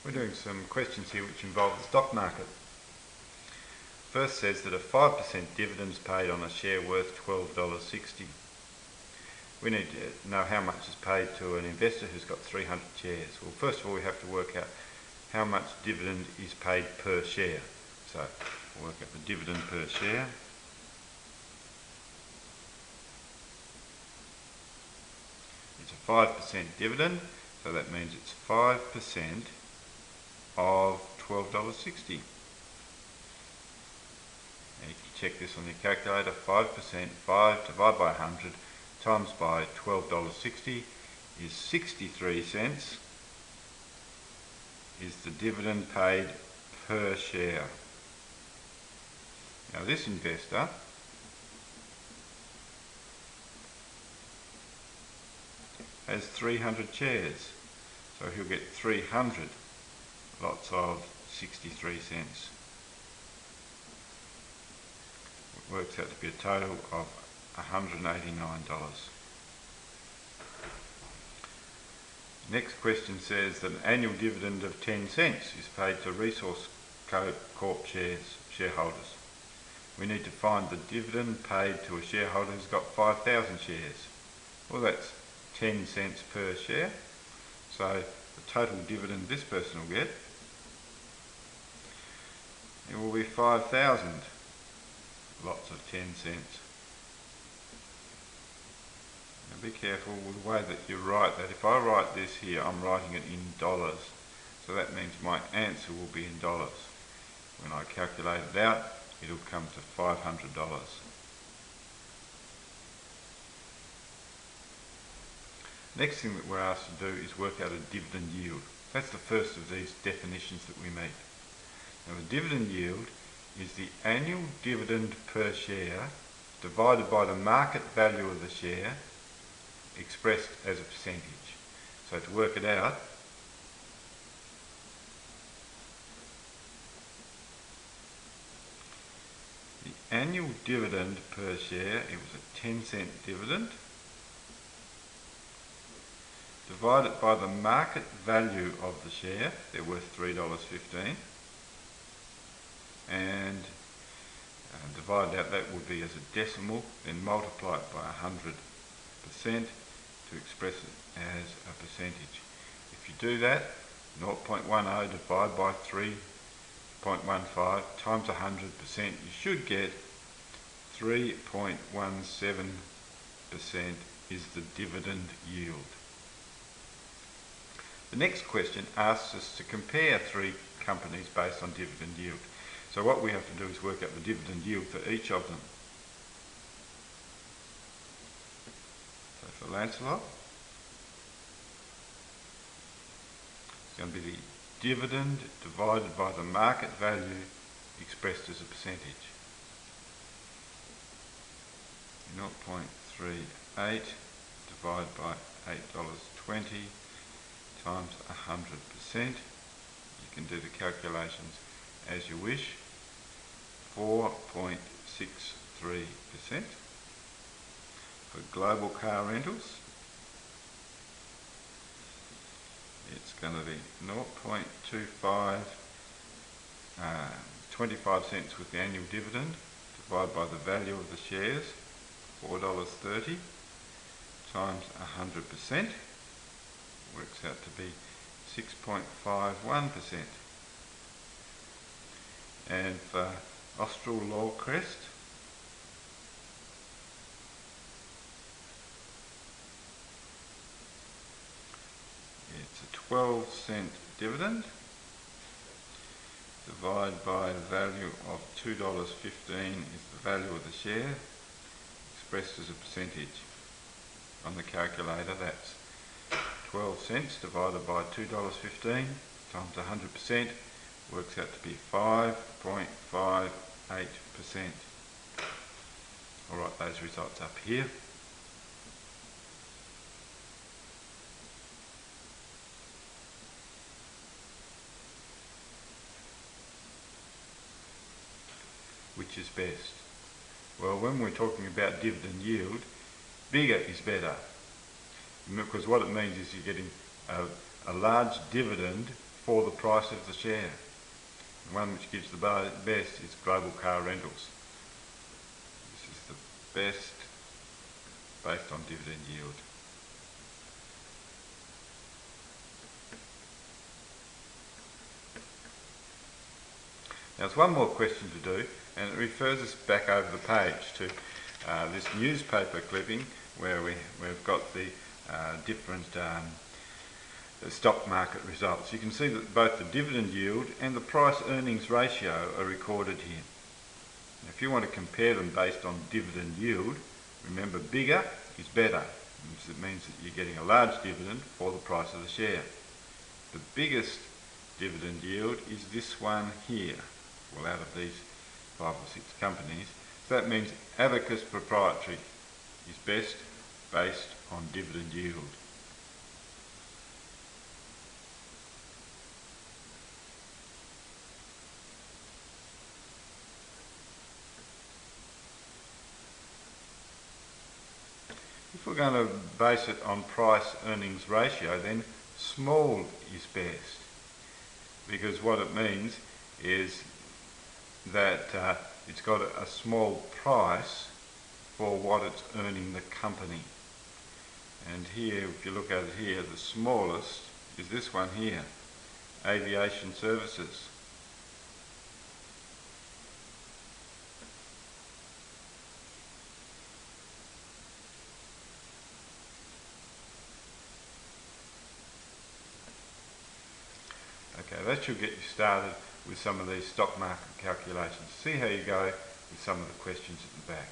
We're doing some questions here which involve the stock market. First says that a 5% dividend is paid on a share worth $12.60. We need to know how much is paid to an investor who's got 300 shares. Well, first of all, we have to work out how much dividend is paid per share. So we'll work out the dividend per share. It's a 5% dividend, so that means it's 5% of $12.60. Now you can check this on your calculator. 5%, 5 divided by 100 times by $12.60 is 63 cents is the dividend paid per share. Now this investor has 300 shares, so he'll get 300 lots of 63 cents. It works out to be a total of $189. Next question says that an annual dividend of 10 cents is paid to Resource Corp shareholders. We need to find the dividend paid to a shareholder who's got 5,000 shares. Well, that's 10 cents per share, so the total dividend this person will get, it will be 5,000 lots of 10 cents. Now be careful with the way that you write that. If I write this here, I'm writing it in dollars, so that means my answer will be in dollars. When I calculate it out, it'll come to $500. Next thing that we're asked to do is work out a dividend yield. That's the first of these definitions that we meet. Now the dividend yield is the annual dividend per share divided by the market value of the share expressed as a percentage. So to work it out, the annual dividend per share, it was a 10-cent dividend, divided by the market value of the share, they're worth $3.15, and divide out, that would be as a decimal, then multiply it by 100% to express it as a percentage. If you do that, 0.10 divided by 3.15 times 100%, you should get 3.17% is the dividend yield. The next question asks us to compare three companies based on dividend yield. So what we have to do is work out the dividend yield for each of them. So for Lancelot, it's going to be the dividend divided by the market value expressed as a percentage. 0.38 divided by $8.20 times 100%. You can do the calculations as you wish. 4.63%. For global car rentals, it's going to be 0.25, 25 cents with the annual dividend, divided by the value of the shares, $4.30, times 100%, works out to be 6.51%. And for Austral Law Crest, it's a 12-cent dividend divided by the value of $2.15 is the value of the share expressed as a percentage. On the calculator, that's 12 cents divided by $2.15 times 100% works out to be 5.58%. I'll write those results up here. Which is best? Well, when we're talking about dividend yield, bigger is better, because what it means is you're getting a large dividend for the price of the share. The one which gives the best is Global Car Rentals. This is the best based on dividend yield. Now there's one more question to do, and it refers us back over the page to this newspaper clipping where we've got the different stock market results. You can see that both the dividend yield and the price earnings ratio are recorded here. Now, if you want to compare them based on dividend yield, remember bigger is better. It means that you're getting a large dividend for the price of the share. The biggest dividend yield is this one here. Well, out of these 5 or 6 companies. So that means Abacus Proprietary is best based on dividend yield. If we're going to base it on price earnings ratio, then small is best, because what it means is that it's got a small price for what it's earning the company. And here, if you look at it here, the smallest is this one here, Aviation Services. Okay, that should get you started with some of these stock market calculations. See how you go with some of the questions at the back.